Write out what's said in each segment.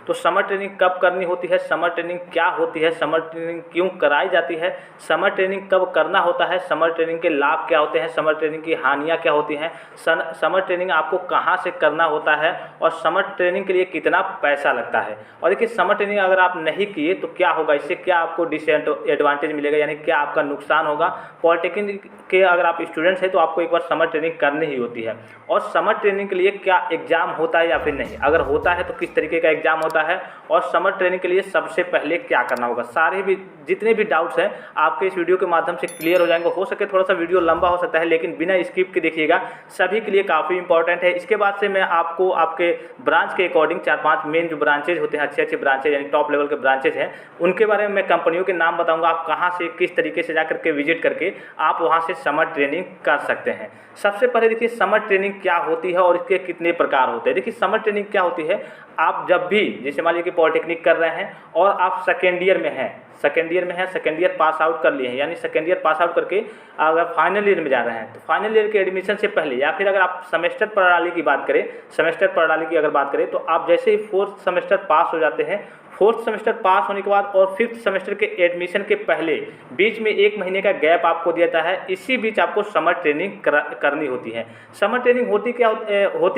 तो summer training कब करनी होती है, समर ट्रेनिंग क्या होती है, समर ट्रेनिंग क्यों कराई जाती है, समर ट्रेनिंग कब करना होता है, समर ट्रेनिंग के लाभ क्या होते हैं, समर ट्रेनिंग की हानियाँ क्या होती हैं, समर ट्रेनिंग आपको कहाँ से करना होता है और समर ट्रेनिंग के लिए कितना पैसा लगता है। और देखिए समर ट्रेनिंग अगर आप नहीं किए तो क्या होगा, इससे क्या आपको डिसएडवांटेज मिलेगा, यानी क्या आपका नुकसान होगा। पॉलिटेक्निक के अगर आप स्टूडेंट्स हैं तो आपको एक बार समर ट्रेनिंग करनी ही होती है। और समर ट्रेनिंग के लिए क्या एग्ज़ाम होता है या फिर नहीं, अगर होता है तो किस तरीके का एग्ज़ाम होता है, और समर ट्रेनिंग के लिए सबसे पहले क्या करना होगा, सारे भी जितने भी डाउट्स हैं आपके इस वीडियो के माध्यम से क्लियर हो जाएंगे। हो सके थोड़ा सा वीडियो लंबा हो सकता है, लेकिन बिना स्किप के देखिएगा, सभी के लिए काफ़ी इंपॉर्टेंट है। इसके बाद से मैं आपको आपके ब्रांच के अकॉर्डिंग 4-5 मेन जो ब्रांचेज होते हैं, अच्छे ब्रांचेज यानी टॉप लेवल के ब्रांचेज हैं, उनके बारे में मैं कंपनियों के नाम बताऊंगा, आप कहाँ से किस तरीके से जा करके विजिट करके आप वहाँ से समर ट्रेनिंग कर सकते हैं। सबसे पहले देखिए समर ट्रेनिंग क्या होती है और इसके कितने प्रकार होते हैं। देखिए समर ट्रेनिंग क्या होती है, आप जब भी जैसे मान लीजिए कि पॉलिटेक्निक कर रहे हैं और आप सेकेंड ईयर में हैं, सेकेंड ईयर पास आउट कर लिए हैं, यानी सेकेंड ईयर पास आउट करके अगर फाइनल ईयर में जा रहे हैं तो फाइनल ईयर के एडमिशन से पहले, या फिर अगर आप सेमेस्टर प्रणाली की बात करें, सेमेस्टर प्रणाली की अगर बात करें तो आप जैसे ही 4th सेमेस्टर पास हो जाते हैं, 4th सेमेस्टर पास होने के बाद और 5th सेमेस्टर के एडमिशन के पहले बीच में 1 महीने का गैप आपको दिया जाता है, इसी बीच आपको समर ट्रेनिंग करनी होती है। समर ट्रेनिंग होती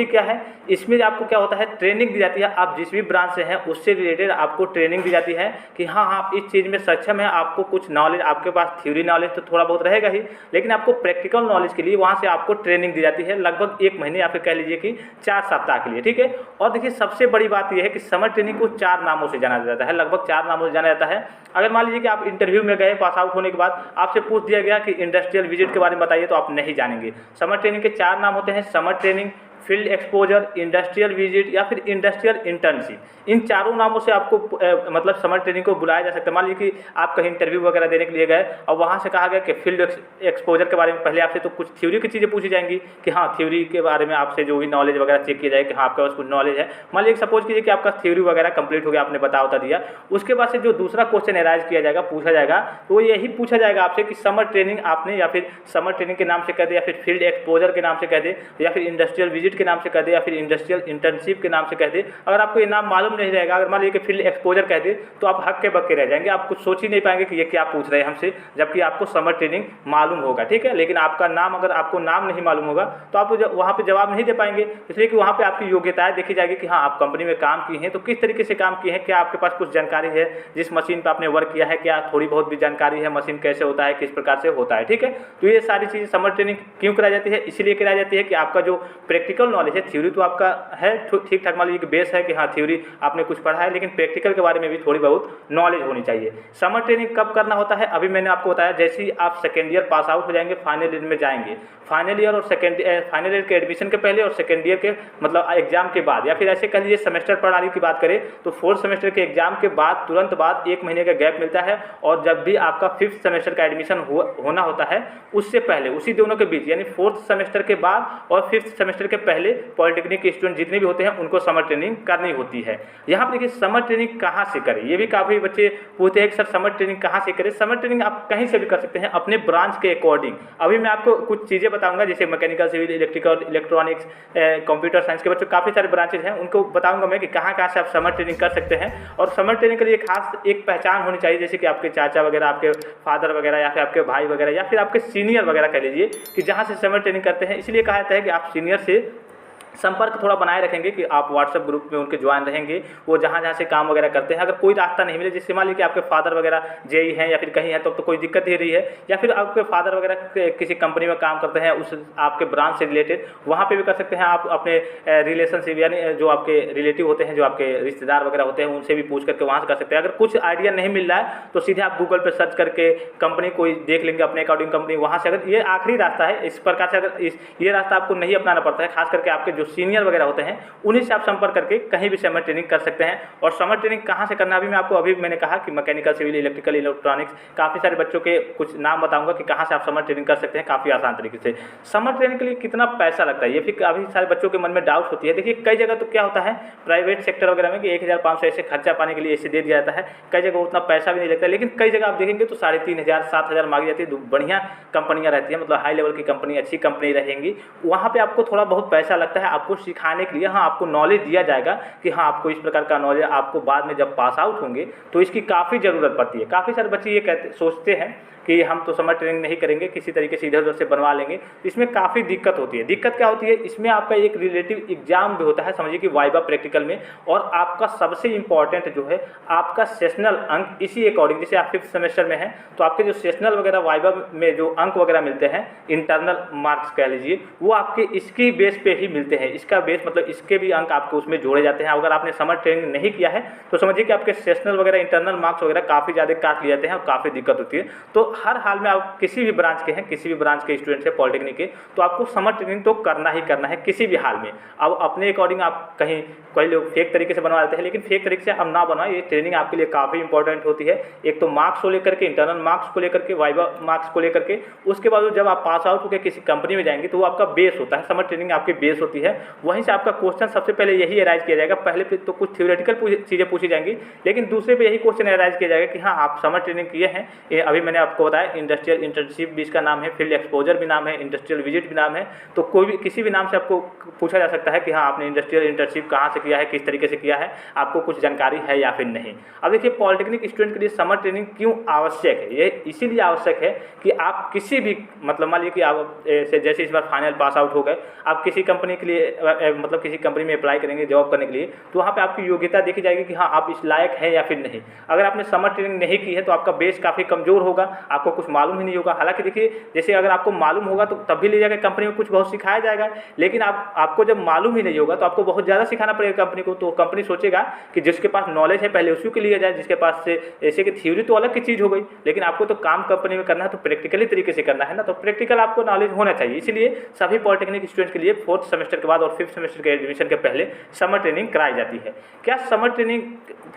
क्या है, इसमें आपको क्या होता है, ट्रेनिंग दी जाती है। आप जिस भी ब्रांच से हैं उससे रिलेटेड आपको ट्रेनिंग दी जाती है कि हाँ आप इस चीज़ में सक्षम है, आपको कुछ नॉलेज, आपके पास थ्योरी नॉलेज तो थोड़ा बहुत रहेगा ही, लेकिन आपको प्रैक्टिकल नॉलेज के लिए वहाँ से आपको ट्रेनिंग दी जाती है लगभग 1 महीने या फिर कह लीजिए कि 4 सप्ताह के लिए, ठीक है। और देखिए सबसे बड़ी बात यह है कि समर ट्रेनिंग को 4 नामों से जाना जाता है, लगभग 4 नामों से जाना जाता है। अगर मान लीजिए कि आप इंटरव्यू में गए पास आउट होने के बाद, आपसे पूछ दिया गया कि इंडस्ट्रियल विजिट के बारे में बताइए, तो आप नहीं जानेंगे। समर ट्रेनिंग के 4 नाम होते हैं, summer training, field exposure, industrial visit या फिर इंडस्ट्रियल इंटर्नशिप। इन चारों नामों से आपको मतलब समर ट्रेनिंग को बुलाया जा सकता है। मान लीजिए कि आप कहीं इंटरव्यू वगैरह देने के लिए गए और वहाँ से कहा गया कि फील्ड एक्सपोजर के बारे में पहले आपसे तो कुछ थ्योरी की चीज़ें पूछी जाएंगी कि हाँ थ्योरी के बारे में आपसे जो भी नॉलेज वगैरह चेक किया जाए कि हाँ आपके पास कुछ नॉलेज है। मान लीजिए सपोज कीजिए कि आपका थ्योरी वगैरह कंप्लीट हो गया, आपने बता दिया, उसके बाद से जो दूसरा क्वेश्चन एराइज किया जाएगा, पूछा जाएगा, तो वो यही पूछा जाएगा आपसे कि समर ट्रेनिंग आपने या फिर समर ट्रेनिंग के नाम से कह दे, या फिर फील्ड एक्सपोजर के नाम से कह दे, या फिर इंडस्ट्रियल विजिट के नाम से कह दे, या फिर इंडस्ट्रियल इंटर्नशिप के नाम से कह दे। अगर आपको ये नाम मालूम नहीं रहेगा, अगर मान लीजिए कि फील्ड एक्सपोजर कह दे, तो आप हक्के बक्के रह जाएंगे, आप कुछ सोच ही नहीं पाएंगे कि ये क्या पूछ रहे हैं हमसे, जबकि आपको समर ट्रेनिंग मालूम होगा, ठीक है। लेकिन आपका नाम, अगर आपको नाम नहीं मालूम होगा तो आप वहाँ पे जवाब नहीं दे पाएंगे, इसलिए कि वहाँ पे आपकी योग्यताएं देखी जाएगी कि हाँ आप कंपनी में काम किए हैं तो किस तरीके से काम किए हैं, क्या आपके पास कुछ जानकारी है, जिस मशीन पर आपने वर्क किया है क्या थोड़ी बहुत भी जानकारी है, मशीन कैसे होता है, किस प्रकार से होता है, ठीक है। तो ये सारी चीज़ें समर ट्रेनिंग क्यों कराई जाती है, इसीलिए कराई जाती है कि आपका जो प्रैक्टिकल नॉलेज है, थ्योरी तो आपका है ठीक ठाक, मान लीजिए कि बेस है कि हाँ थ्योरी आपने कुछ पढ़ा है, लेकिन प्रैक्टिकल के बारे में भी थोड़ी बहुत नॉलेज होनी चाहिए। समर ट्रेनिंग कब करना होता है, अभी मैंने आपको बताया, जैसे ही आप सेकेंड ईयर पास आउट हो जाएंगे, फाइनल ईयर में जाएंगे, फाइनल ईयर और फाइनल ईयर के एडमिशन के पहले और सेकेंड ईयर के मतलब एग्जाम के बाद, या फिर ऐसे कह लीजिए सेमेस्टर प्रणाली की बात करें तो 4th सेमेस्टर के एग्जाम के बाद तुरंत बाद 1 महीने का गैप मिलता है। और जब भी आपका 5th सेमेस्टर का एडमिशन होना होता है, उससे पहले उसी दोनों के बीच, यानी 4th सेमेस्टर के बाद और 5th सेमेस्टर के पहले पॉलिटेक्निक के स्टूडेंट जितने भी होते हैं उनको समर ट्रेनिंग करनी होती है। यहाँ पर देखिए समर ट्रेनिंग कहाँ से करें, ये भी काफ़ी बच्चे पूछते हैं कि सर समर ट्रेनिंग कहाँ से करें। समर ट्रेनिंग आप कहीं से भी कर सकते हैं अपने ब्रांच के अकॉर्डिंग। अभी मैं आपको कुछ चीज़ें बताऊंगा, जैसे mechanical, civil, electrical, electronics, computer science के बच्चों काफ़ी सारे ब्रांचेज हैं, उनको बताऊंगा मैं कि कहाँ कहाँ से आप समर ट्रेनिंग कर सकते हैं। और समर ट्रेनिंग के लिए खास एक पहचान होनी चाहिए, जैसे कि आपके चाचा वगैरह, आपके फादर वगैरह, या फिर आपके भाई वगैरह, या फिर आपके सीनियर वगैरह कह लीजिए कि जहाँ से समर ट्रेनिंग करते हैं। इसलिए कहा जाता है कि आप सीनियर से संपर्क थोड़ा बनाए रखेंगे कि आप व्हाट्सएप ग्रुप में उनके ज्वाइन रहेंगे, वो जहाँ जहाँ से काम वगैरह करते हैं। अगर कोई रास्ता नहीं मिले, जैसे मान लीजिए कि आपके फादर वगैरह जेई हैं या फिर कहीं हैं, तो कोई दिक्कत ही रही है, या फिर आपके फादर वगैरह किसी कंपनी में काम करते हैं उस आपके ब्रांच से रिलेटेड, वहाँ पे भी कर सकते हैं आप अपने रिलेशनशिप, यानी जो आपके रिलेटिव होते हैं, जो आपके रिश्तेदार वगैरह होते हैं, उनसे भी पूछ करके वहाँ से कर सकते हैं। अगर कुछ आइडिया नहीं मिल रहा है तो सीधे आप गूगल पर सर्च करके कंपनी कोई देख लेंगे अपने अकॉर्डिंग कंपनी, वहाँ से अगर ये आखिरी रास्ता है, इस प्रकार से अगर ये रास्ता आपको नहीं अपनाना पड़ता है, खास करके आपके जो सीनियर वगैरह होते हैं उन्हीं से आप संपर्क करके कहीं भी समर ट्रेनिंग कर सकते हैं। और समर ट्रेनिंग कहाँ से करना, अभी मैंने कहा कि मैकेनिकल, सिविल, इलेक्ट्रिकल, इलेक्ट्रॉनिक्स, काफ़ी सारे बच्चों के कुछ नाम बताऊंगा कि कहाँ से आप समर ट्रेनिंग कर सकते हैं काफ़ी आसान तरीके से। समर ट्रेनिंग के लिए कितना पैसा लगता है, ये फिर काफ़ी सारे बच्चों के मन में डाउट होती है। देखिए कई जगह तो क्या होता है प्राइवेट सेक्टर वगैरह में कि 1500 ऐसे खर्चा पाने के लिए ऐसे दे दिया जाता है, कई जगह उतना पैसा भी नहीं लगता, लेकिन कई जगह आप देखेंगे तो 3500 7000 मांगी जाती है। बढ़िया कंपनियाँ रहती हैं, मतलब हाई लेवल की कंपनी, अच्छी कंपनी रहेंगी, वहाँ पर आपको थोड़ा बहुत पैसा लगता है, आपको सिखाने के लिए, हाँ आपको नॉलेज दिया जाएगा कि हाँ आपको इस प्रकार का नॉलेज आपको बाद में जब पास आउट होंगे तो इसकी काफ़ी ज़रूरत पड़ती है। काफ़ी सारे बच्चे ये सोचते हैं कि हम तो समर ट्रेनिंग नहीं करेंगे, किसी तरीके से इधर उधर से बनवा लेंगे। इसमें काफ़ी दिक्कत होती है। दिक्कत क्या होती है, इसमें आपका एक रिलेटिव एग्जाम भी होता है, समझिए कि वाइवा प्रैक्टिकल में, और आपका सबसे इम्पॉर्टेंट जो है आपका सेशनल अंक इसी अकॉर्डिंग, जैसे आप 5th सेमेस्टर में हैं तो आपके जो सेशनल वगैरह वाइवा में जो अंक वगैरह मिलते हैं, इंटरनल मार्क्स कह लीजिए, वो आपके इसकी बेस पे ही मिलते हैं। इसका बेस मतलब इसके भी अंक आपको उसमें जोड़े जाते हैं। अगर आपने समर ट्रेनिंग नहीं किया है तो समझिए कि आपके सेशनल वगैरह इंटरनल मार्क्स वगैरह काफ़ी ज़्यादा काट लिए जाते हैं और काफ़ी दिक्कत होती है। तो हर हाल में आप किसी भी ब्रांच के हैं, किसी भी ब्रांच के स्टूडेंट्स हैं पॉलिटेक्निक के, तो आपको समर ट्रेनिंग तो करना ही करना है किसी भी हाल में। अब अपने अकॉर्डिंग आप कहीं कोई लोग फेक तरीके से बनवा देते हैं, लेकिन फेक तरीके से आप ना बनवाएं। ये ट्रेनिंग आपके लिए काफ़ी इंपॉर्टेंट होती है। एक तो मार्क्स को लेकर के, इंटरनल मार्क्स को लेकर के, वाइवा मार्क्स को लेकर के, उसके बाद जब आप पास आउट होकर किसी कंपनी में जाएंगे तो वो आपका बेस होता है। समर ट्रेनिंग आपकी बेस होती है। वहीं से आपका क्वेश्चन सबसे पहले यही अराइज किया जाएगा। पहले पे तो कुछ थ्योरेटिकल चीज़ें पूछी जाएंगी, लेकिन दूसरे पे यही क्वेश्चन अराइज किया जाएगा कि हाँ आप समर ट्रेनिंग किए हैं। ये अभी मैंने आपको बताया इंडस्ट्रियल इंटर्नशिप भी इसका नाम है, फील्ड एक्सपोजर भी नाम है, इंडस्ट्रियल विजिट भी नाम है। तो कोई भी किसी भी नाम से आपको पूछा जा सकता है कि हाँ आपने इंडस्ट्रियल इंटर्नशिप कहाँ से किया है, किस तरीके से किया है, आपको कुछ जानकारी है या फिर नहीं। अब देखिए पॉलिटेक्निक स्टूडेंट के लिए समर ट्रेनिंग क्यों आवश्यक है। ये इसीलिए आवश्यक है कि आप किसी भी मतलब मान लीजिए कि आप जैसे इस बार फाइनल पास आउट हो गए, आप किसी कंपनी के लिए मतलब किसी कंपनी में अप्लाई करेंगे जॉब करने के लिए, तो वहाँ पे आपकी योग्यता देखी जाएगी कि हाँ आप इस लायक है या फिर नहीं। अगर आपने समर ट्रेनिंग नहीं की है तो आपका बेस काफ़ी कमज़ोर होगा, आपको कुछ मालूम ही नहीं होगा। हालांकि देखिए जैसे अगर आपको मालूम होगा तो तब भी ले जाकर कंपनी में कुछ बहुत सिखाया जाएगा, लेकिन आपको जब मालूम ही नहीं होगा तो आपको बहुत ज़्यादा सिखाना पड़ेगा कंपनी को। तो कंपनी सोचेगा कि जिसके पास नॉलेज है पहले उसी को लिया जाए, जिसके पास से ऐसे कि थ्योरी तो अलग की चीज़ हो गई, लेकिन आपको तो काम कंपनी में करना है तो प्रैक्टिकली तरीके से करना है ना, तो प्रैक्टिकल आपको नॉलेज होना चाहिए। इसलिए सभी पॉलिटेक्निक स्टूडेंट्स के लिए 4th सेमेस्टर के बाद और 5th सेमेस्टर के एडमिशन के पहले समर ट्रेनिंग कराई जाती है। क्या समर ट्रेनिंग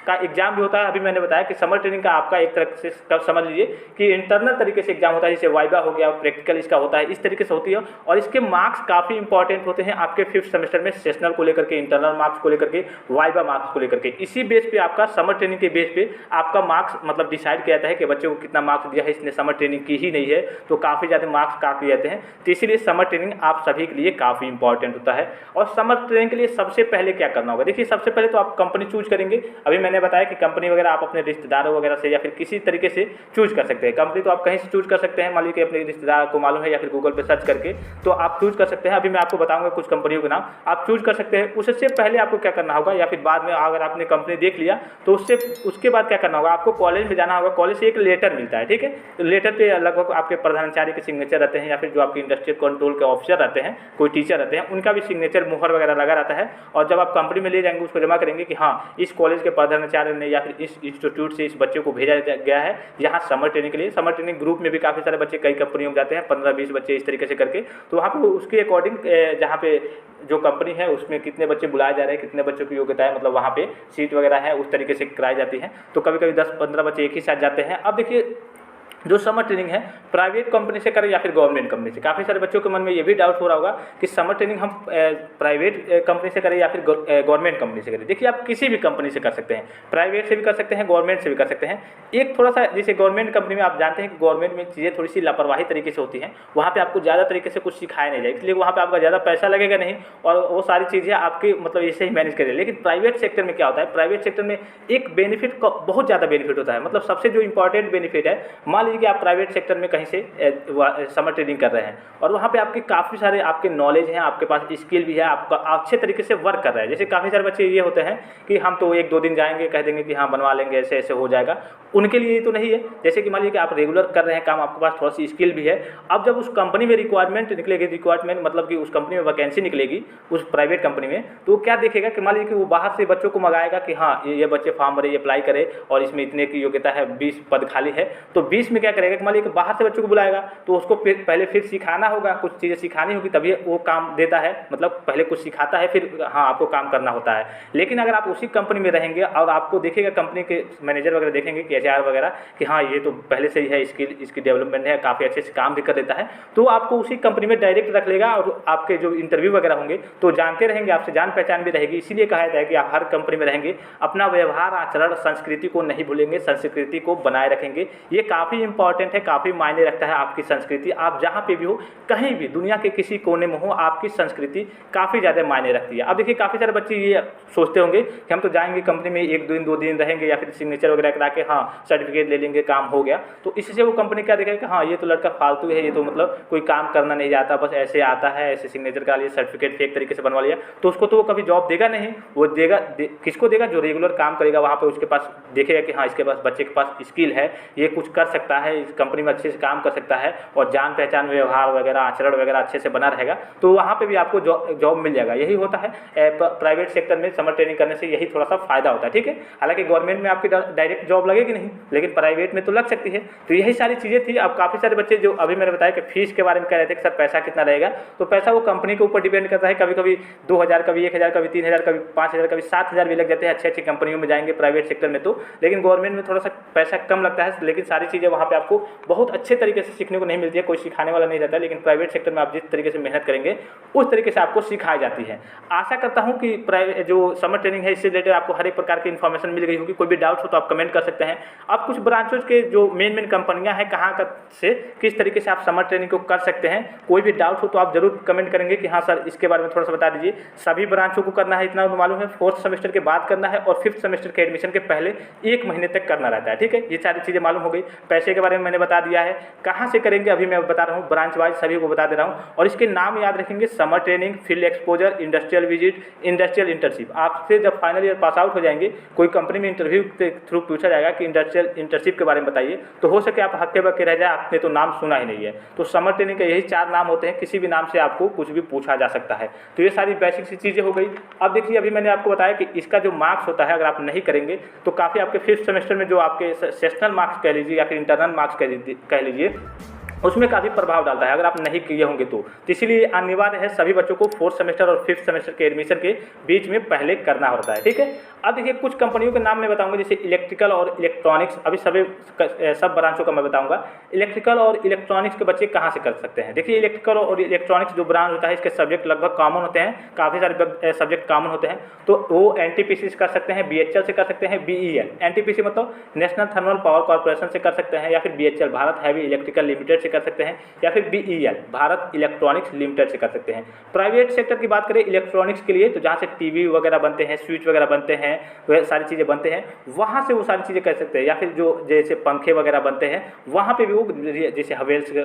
का एग्जाम भी होता है? अभी मैंने बताया कि समर ट्रेनिंग का आपका एक तरह से तब समझ लीजिए कि इंटरनल तरीके से एग्जाम होता है, जैसे वाइवा हो गया, प्रैक्टिकल इसका होता है, इस तरीके से होती है। और इसके मार्क्स काफ़ी इंपॉर्टेंट होते हैं आपके 5th सेमेस्टर में, सेशनल को लेकर के, इंटरनल मार्क्स को लेकर के, वाइवा मार्क्स को लेकर के। इसी बेस पे आपका समर ट्रेनिंग के बेस पे आपका मार्क्स मतलब डिसाइड किया जाता है कि बच्चे को कितना मार्क्स दिया है, इसने समर ट्रेनिंग की ही नहीं है तो काफ़ी ज़्यादा मार्क्स काट लिए जाते हैं। तो इसीलिए समर ट्रेनिंग आप सभी के लिए काफ़ी इंपॉर्टेंट होता है। और समर ट्रेनिंग के लिए सबसे पहले क्या करना होगा, देखिए सबसे पहले तो आप कंपनी चूज करेंगे। अभी मैंने बताया कि कंपनी वगैरह आप अपने रिश्तेदारों वगैरह से या फिर किसी तरीके से चूज कर सकते हैं। कंपनी तो आप कहीं से चूज कर सकते हैं, मान लीजिए कि अपने रिश्तेदार को मालूम है या फिर गूगल पे सर्च करके तो आप चूज कर सकते हैं। अभी मैं आपको बताऊंगा कुछ कंपनियों के नाम, आप चूज कर सकते हैं। उससे पहले आपको क्या करना होगा, या फिर बाद में अगर आपने कंपनी देख लिया तो उसके बाद क्या करना होगा, आपको कॉलेज में जाना होगा। कॉलेज से एक लेटर मिलता है, ठीक है, तो लेटर पे लगभग आपके प्रधानाचार्य के सिग्नेचर रहते हैं या फिर जो आपके इंडस्ट्रियल कंट्रोल के ऑफिसर रहते हैं, कोई टीचर रहते हैं, उनका भी सिग्नेचर मुहर वगैरह लगा रहता है। और जब आप कंपनी में ले जाएंगे उसको जमा करेंगे कि हाँ इस कॉलेज के प्रधानाचार्य ने या फिर इस इंस्टीट्यूट से इस बच्चे को भेजा गया है यहाँ समर ट्रेनिंग के लिए। समर ट्रेनिंग ग्रुप में भी काफ़ी सारे बच्चे कई कंपनियों में जाते हैं, 15-20 बच्चे इस तरीके से करके। तो वहाँ पर उसके अकॉर्डिंग जहाँ पे जो कंपनी है उसमें कितने बच्चे बुलाए जा रहे हैं, कितने बच्चों की योग्यता है, मतलब वहाँ पे सीट वगैरह है उस तरीके से कराई जाती है। तो कभी कभी 10-15 बच्चे एक ही साथ जाते हैं। अब देखिए जो समर ट्रेनिंग है प्राइवेट कंपनी से करें या फिर गवर्नमेंट कंपनी से, काफ़ी सारे बच्चों के मन में ये भी डाउट हो रहा होगा कि समर ट्रेनिंग हम प्राइवेट कंपनी से करें या फिर गवर्नमेंट कंपनी से करें। देखिए आप किसी भी कंपनी से कर सकते हैं, प्राइवेट से भी कर सकते हैं, गवर्नमेंट से भी कर सकते हैं। एक थोड़ा सा जैसे गवर्नमेंट कंपनी में आप जानते हैं कि गवर्नमेंट में चीज़ें थोड़ी सी लापरवाही तरीके से होती हैं, वहाँ पर आपको ज़्यादा तरीके से कुछ सिखाया नहीं जाए, इसलिए वहाँ पर आपका ज़्यादा पैसा लगेगा नहीं और वो सारी चीज़ें आपकी मतलब ऐसे ही मैनेज करें। लेकिन प्राइवेट सेक्टर में क्या होता है, प्राइवेट सेक्टर में एक बेनिफिट बहुत ज़्यादा बेनिफिट होता है, मतलब सबसे जो इंपॉर्टेंट बेनिफिट है, मान लीजिए कि आप प्राइवेट सेक्टर में कहीं से समर ट्रेनिंग कर रहे हैं और वहाँ पे आपके काफ़ी सारे आपके नॉलेज हैं, आपके पास स्किल भी है, आपका अच्छे तरीके से वर्क कर रहे हैं। जैसे काफ़ी सारे बच्चे ये होते हैं कि हम तो 1-2 दिन जाएंगे, कह देंगे कि हाँ बनवा लेंगे, ऐसे ऐसे हो जाएगा, उनके लिए ये तो नहीं है। जैसे कि मान लीजिए कि आप रेगुलर कर रहे हैं काम, आपके पास थोड़ा सी स्किल भी है। अब जब उस कंपनी में रिक्वायरमेंट निकलेगी, रिक्वायरमेंट मतलब कि उस कंपनी में वैकेंसी निकलेगी उस प्राइवेट कंपनी में, तो क्या देखेगा कि मान लीजिए कि वो बाहर से बच्चों को मंगाएगा कि हाँ ये बच्चे फॉर्म भरे, ये अप्लाई करे और इसमें इतने की योग्यता है, 20 पद खाली है। तो 20 में क्या करेगा कि मान लीजिए कि बाहर से बच्चों को बुलाएगा तो उसको पहले फिर सिखाना होगा, कुछ चीज़ें सिखानी होगी तभी वो काम देता है, मतलब पहले कुछ सिखाता है फिर हाँ आपको काम करना होता है। लेकिन अगर आप उसी कंपनी में रहेंगे और आपको देखेगा कंपनी के मैनेजर वगैरह देखेंगे कि HR वगैरह कि हाँ ये तो पहले से ही है, इसकी डेवलपमेंट है, काफ़ी अच्छे से काम भी कर देता है, तो आपको उसी कंपनी में डायरेक्ट रख लेगा और आपके जो इंटरव्यू वगैरह होंगे तो जानते रहेंगे, आपसे जान पहचान भी रहेगी। इसीलिए कहा जाता है कि आप हर कंपनी में रहेंगे अपना व्यवहार, आचरण, संस्कृति को नहीं भूलेंगे, संस्कृति को बनाए रखेंगे। ये काफ़ी इंपॉर्टेंट है, काफ़ी मायने रखता है आपकी संस्कृति। आप जहाँ पे भी हो, कहीं भी दुनिया के किसी कोने में हो, आपकी संस्कृति काफ़ी ज़्यादा मायने रखती है। अब देखिए काफ़ी सारे बच्चे ये सोचते होंगे कि हम तो जाएंगे कंपनी में 1 दिन 2 दिन रहेंगे या फिर सिग्नेचर वगैरह करा के हाँ सर्टिफिकेट ले लेंगे, काम हो गया। तो इससे वो कंपनी क्या देखेगा कि हाँ ये तो लड़का फालतू है, ये तो मतलब कोई काम करना नहीं जाता, बस ऐसे आता है, ऐसे सिग्नेचर करा लिया, सर्टिफिकेट फेक तरीके से बनवा लिया, तो उसको तो वो कभी जॉब देगा नहीं। वो देगा किसको देगा? जो रेगुलर काम करेगा वहाँ पे उसके पास देखेगा कि हाँ इसके पास बच्चे के पास स्किल है, ये कुछ कर सकता है, इस कंपनी में अच्छे से काम कर सकता है और जान पहचान व्यवहार वगैरह आचरण वगैरह अच्छे से बना रहेगा, तो वहाँ पे भी आपको जॉब मिल जाएगा। यही होता है प्राइवेट सेक्टर में समर ट्रेनिंग करने से, यही थोड़ा सा फायदा होता है। ठीक है, हालांकि गवर्नमेंट में आपकी डायरेक्ट जॉब लगेगी नहीं, लेकिन प्राइवेट में तो लग सकती है। तो यही सारी चीज़ें थी। अब काफ़ी सारे बच्चे जो अभी मैंने बताया कि फीस के बारे में कह रहे थे कि सर पैसा कितना रहेगा, तो पैसा वो कंपनी के ऊपर डिपेंड करता है। कभी कभी 2000, कभी 1000, कभी 3000, कभी 5000, कभी 7000 भी लग जाते हैं अच्छी अच्छी कंपनियों में जाएंगे प्राइवेट सेक्टर में तो। लेकिन गवर्नमेंट में थोड़ा सा पैसा कम लगता है, लेकिन सारी चीज़ें वहाँ पे आपको बहुत अच्छे तरीके से सीखने को नहीं मिलती है, कोई सिखाने वाला नहीं रहता है। लेकिन प्राइवेट सेक्टर में आप जिस तरीके से मेहनत करेंगे उस तरीके से आपको सिखाई जाती है। आशा करता हूँ कि जो समर ट्रेनिंग है इससे रिलेटेड आपको हर एक प्रकार की इन्फॉर्मेशन मिल गई होगी। कोई भी डाउट हो तो आप कमेंट कर सकते हैं। अब कुछ ब्रांचों के जो मेन कंपनियां हैं कहाँ से किस तरीके से आप समर ट्रेनिंग को कर सकते हैं, कोई भी डाउट हो तो आप जरूर कमेंट करेंगे कि हाँ सर इसके बारे में थोड़ा सा बता दीजिए। सभी ब्रांचों को करना है, इतना मालूम है, 4th सेमेस्टर के बाद करना है और 5th सेमेस्टर के एडमिशन के पहले 1 महीने तक करना रहता है। ठीक है, ये सारी चीज़ें मालूम हो गई। पैसे के बारे में मैंने बता दिया है, कहाँ से करेंगे अभी मैं बता रहा हूँ, ब्रांच वाइज सभी को बता दे रहा हूँ। और इसके नाम याद रखेंगे, summer training, field exposure, industrial visit, industrial internship. आपसे जब फाइनल ईयर पास आउट हो जाएंगे, कोई कंपनी में इंटरव्यू के थ्रू पूछा जाएगा कि इंडस्ट्रियल इंटर्नशिप के बारे में बताइए, तो हो सके आप हक्के बक्के रह जाए, आपने तो नाम सुना ही नहीं है। तो समर ट्रेनिंग के यही 4 नाम होते हैं, किसी भी नाम से आपको कुछ भी पूछा जा सकता है। तो ये सारी बेसिक सी चीज़ें हो गई। अब देखिए अभी मैंने आपको बताया कि इसका जो मार्क्स होता है, अगर आप नहीं करेंगे तो काफ़ी आपके 5th सेमेस्टर में जो आपके सेशनल मार्क्स कह लीजिए या फिर इंटरनल मार्क्स कह लीजिए, उसमें काफ़ी प्रभाव डालता है अगर आप नहीं किए होंगे तो। इसलिए अनिवार्य है सभी बच्चों को 4th सेमेस्टर और 5th सेमेस्टर के एडमिशन के बीच में पहले करना होता है। ठीक है, अब देखिए कुछ कंपनियों के नाम मैं बताऊंगा, जैसे इलेक्ट्रिकल और इलेक्ट्रॉनिक्स। अभी सब ब्रांचों का मैं बताऊंगा। इलेक्ट्रिकल और इलेक्ट्रॉनिक्स के बच्चे कहाँ से कर सकते हैं? देखिए इलेक्ट्रिकल और इलेक्ट्रॉनिक्स जो ब्रांच होता है, इसके सब्जेक्ट लगभग कॉमन होते हैं, काफ़ी सारे सब्जेक्ट कॉमन होते हैं। तो वो NTPC से कर सकते हैं, BHEL से कर सकते हैं, BEL। NTPC मतलब नेशनल थर्मल पावर कॉर्पोरेशन से कर सकते हैं, या फिर BHEL Bharat heavy electrical limited से कर सकते हैं, या फिर BEL भारत इलेक्ट्रॉनिक्स लिमिटेड से कर सकते हैं। प्राइवेट सेक्टर की बात करें इलेक्ट्रॉनिक्स के लिए, तो जहाँ से टीवी वगैरह बनते हैं, स्विच वगैरह बनते हैं, वह सारी चीज़ें बनते हैं, वहाँ से वो सारी चीज़ें कर सकते हैं। या फिर जो जैसे पंखे वगैरह बनते हैं, वहाँ पे भी वो जैसे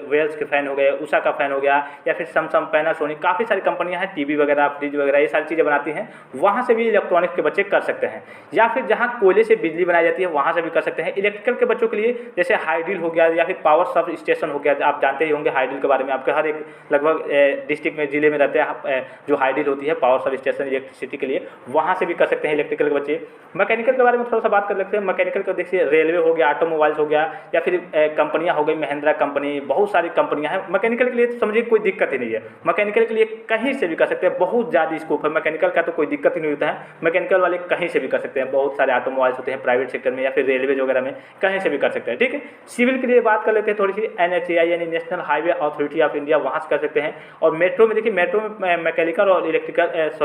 वेल्स के फ़ैन हो गए, उषा का फ़ैन हो गया, या फिर सैमसंग, पैनासोनिक, काफ़ी सारी कंपनियाँ हैं, टीवी वगैरह, फ्रिज वगैरह, ये सारी चीज़ें बनाती हैं, वहाँ से भी इलेक्ट्रॉनिक्स के बच्चे कर सकते हैं। या फिर जहाँ कोयले से बिजली बनाई जाती है, वहाँ से भी कर सकते हैं। इलेक्ट्रिकल के बच्चों के लिए जैसे हाइडिल हो गया या फिर पावर सब स्टेशन हो गया, आप जानते ही होंगे हाइडिल के बारे में, आपके हर एक लगभग डिस्ट्रिक्ट में, जिले में रहते हैं जो हाइडिल होती है पावर सब स्टेशन इलेक्ट्रिसिटी के लिए, वहाँ से भी कर सकते हैं इलेक्ट्रिकल के बच्चे। मैकेनिकल के बारे में थोड़ा सा बात कर लेते हैं। मैकेनिकल का देखिए रेलवे हो गया, ऑटोमोबाइल्स हो गया, या फिर कंपनियां हो गई, महिंद्रा कंपनी, बहुत सारी कंपनियां हैं। मैकेनिकल के लिए तो समझिए कोई दिक्कत ही नहीं है, मैकेनिकल के लिए कहीं से भी कर सकते हैं, बहुत ज़्यादा स्कोप है मैकेनिकल का, तो कोई दिक्कत ही नहीं होता है। मैकेनिकल वाले कहीं से भी कर सकते हैं, बहुत सारे ऑटोमोबाइल्स होते हैं प्राइवेट सेक्टर में या फिर रेलवे वगैरह में, कहीं से भी कर सकते हैं। ठीक है, सिविल के लिए बात कर लेते हैं थोड़ी सी। NHAI यानी national highway authority of India, वहाँ से कर सकते हैं। और मेट्रो में देखिए, मेट्रो में मैकेनिकल और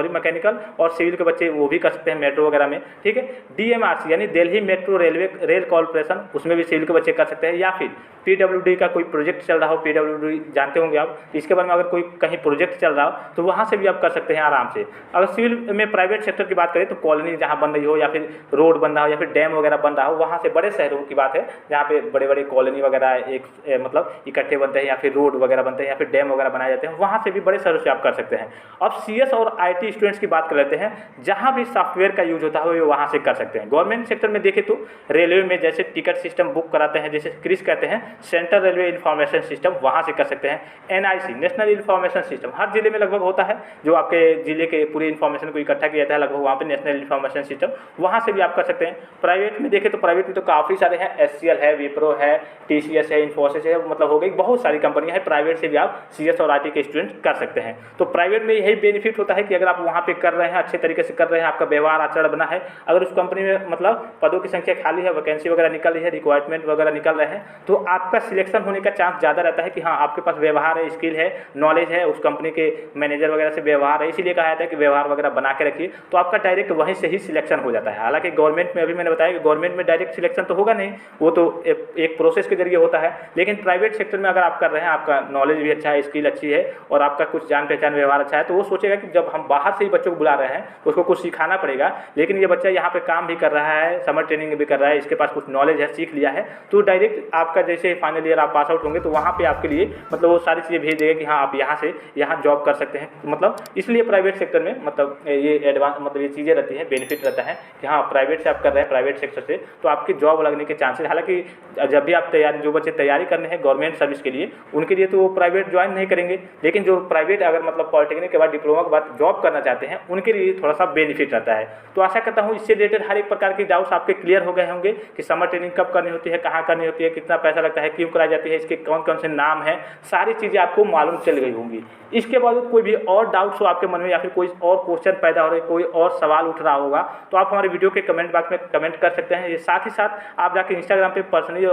मैकेनिकल और सिविल के बच्चे वो भी कर सकते हैं मेट्रो वगैरह में। ठीक है, DMRC यानी दिल्ली मेट्रो रेल कॉर्पोरेशन, उसमें भी सिविल के बच्चे कर सकते हैं। या फिर PWD का कोई प्रोजेक्ट चल रहा हो, PWD जानते होंगे आप, इसके बारे में अगर कोई कहीं प्रोजेक्ट चल रहा हो तो वहाँ से भी आप कर सकते हैं आराम से। अगर सिविल में प्राइवेट सेक्टर की बात करें तो कॉलोनी जहाँ बन रही हो, या फिर रोड बन रहा हो, या फिर डैम वगैरह बन रहा हो, वहाँ से बड़े शहरों की बात है जहाँ पे बड़े बड़े कॉलोनी वगैरह मतलब इकट्ठे बनते हैं, या फिर रोड वगैरह बनते हैं, या फिर डैम वगैरह बनाए जाते हैं, वहाँ से भी बड़े शहरों से आप कर सकते हैं। अब CS और IT स्टूडेंट्स की बात कर लेते हैं, जहाँ भी सॉफ्टवेयर का यूज होता है वो वहाँ से कर सकते हैं। गवर्नमेंट सेक्टर में देखें तो रेलवे में जैसे टिकट सिस्टम बुक कराते हैं, जैसे क्रिस कहते हैं, सेंट्रल रेलवे इंफॉर्मेशन सिस्टम, वहाँ से कर सकते हैं। NIC नेशनल इंफॉर्मेशन सिस्टम हर जिले में लगभग होता है, जो आपके जिले के पूरी इन्फॉर्मेशन को इकट्ठा किया जाता है लगभग, वहाँ पे नेशनल इंफॉर्मेशन सिस्टम, वहाँ से भी आप कर सकते हैं। प्राइवेट में देखें तो प्राइवेट में तो काफ़ी सारे हैं, HCL है, विप्रो है, TCS है, इन्फोसिस है, मतलब हो हो गई, बहुत सारी कंपनियां हैं, प्राइवेट से भी आप CS और IT के स्टूडेंट कर सकते हैं। तो प्राइवेट में यही बेनिफिट होता है कि अगर आप वहाँ पे कर रहे हैं, अच्छे तरीके से कर रहे हैं, आपका व्यवहार आचरण बना है, अगर उस कंपनी में मतलब पदों की संख्या खाली है, वैकेंसी वगैरह निकल रही है, रिक्वायरमेंट वगैरह निकल रहे हैं, तो आपका सिलेक्शन होने का चांस ज़्यादा रहता है कि हाँ आपके पास व्यवहार है, स्किल है, नॉलेज है, उस कंपनी के मैनेजर वगैरह से व्यवहार है, इसीलिए कहा जाता है कि व्यवहार वगैरह बना के रखिए, तो आपका डायरेक्ट वहीं से ही सिलेक्शन हो जाता है। हालांकि गवर्नमेंट में अभी मैंने बताया कि गवर्नमेंट में डायरेक्ट सिलेक्शन तो होगा नहीं, वो तो एक प्रोसेस के जरिए होता है, लेकिन प्राइवेट सेक्टर में अगर आप कर रहे हैं, आपका नॉलेज भी अच्छा है, स्किल अच्छी है और आपका कुछ जान पहचान व्यवहार अच्छा है, तो वो सोचेगा कि जब हम बाहर से ही बच्चों को बुला रहे हैं तो उसको कुछ सिखाना पड़ेगा, लेकिन ये बच्चा यहाँ पे काम भी कर रहा है, समर ट्रेनिंग भी कर रहा है, इसके पास कुछ नॉलेज है, सीख लिया है, तो डायरेक्ट आपका जैसे फाइनल ईयर आप पास आउट होंगे तो वहाँ पे आपके लिए मतलब वो सारी चीज़ें भेज देगा कि हाँ आप यहाँ से यहाँ जॉब कर सकते हैं। मतलब इसलिए प्राइवेट सेक्टर में मतलब ये एडवांस मतलब ये चीज़ें रहती हैं, बेनिफिट रहता है कि हाँ प्राइवेट से आप कर रहे हैं, प्राइवेट सेक्टर से, तो आपकी जॉब लगने के चांसेस, हालांकि जब भी आप तैयारी, जो बच्चे तैयारी करने हैं गवर्नमेंट सर्विस के लिए, उनके लिए तो वो प्राइवेट ज्वाइन नहीं करेंगे, लेकिन जो प्राइवेट अगर मतलब पॉलिटेक्निक के बाद डिप्लोमा के बाद जॉब करना चाहते हैं उनके लिए थोड़ा सा बेनिफिट रहता है। तो आशा करता हूँ इससे रिलेटेड हर एक प्रकार के डाउट्स आपके क्लियर हो गए होंगे कि समर ट्रेनिंग कब करनी होती है, कहाँ करनी होती है, कितना पैसा लगता है, क्यों कराई जाती है, इसके कौन कौन से नाम हैं, सारी चीज़ें आपको मालूम चल गई होंगी। इसके बाद कोई भी और डाउट्स हो आपके मन में या फिर कोई और क्वेश्चन पैदा हो रहा है, कोई और सवाल उठ रहा होगा, तो आप हमारे वीडियो के कमेंट बॉक्स में कमेंट कर सकते हैं। ये साथ ही साथ आप जाकर इंस्टाग्राम पे पर्सनली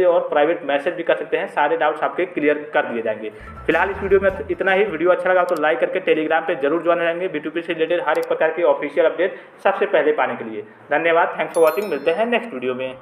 और प्राइवेट मैसेज भी कर सकते हैं, सारे डाउट्स आपके क्लियर कर दिए जाएंगे। फिलहाल इस वीडियो में इतना ही। वीडियो अच्छा लगा तो लाइक करके टेलीग्राम पे जरूर ज्वाइन हो जाएंगे B2B से रिलेटेड हर एक प्रकार की ऑफिशियल अपडेट सबसे पहले पाने के लिए। धन्यवाद, थैंक्स फॉर वॉचिंग, मिलते हैं नेक्स्ट वीडियो में।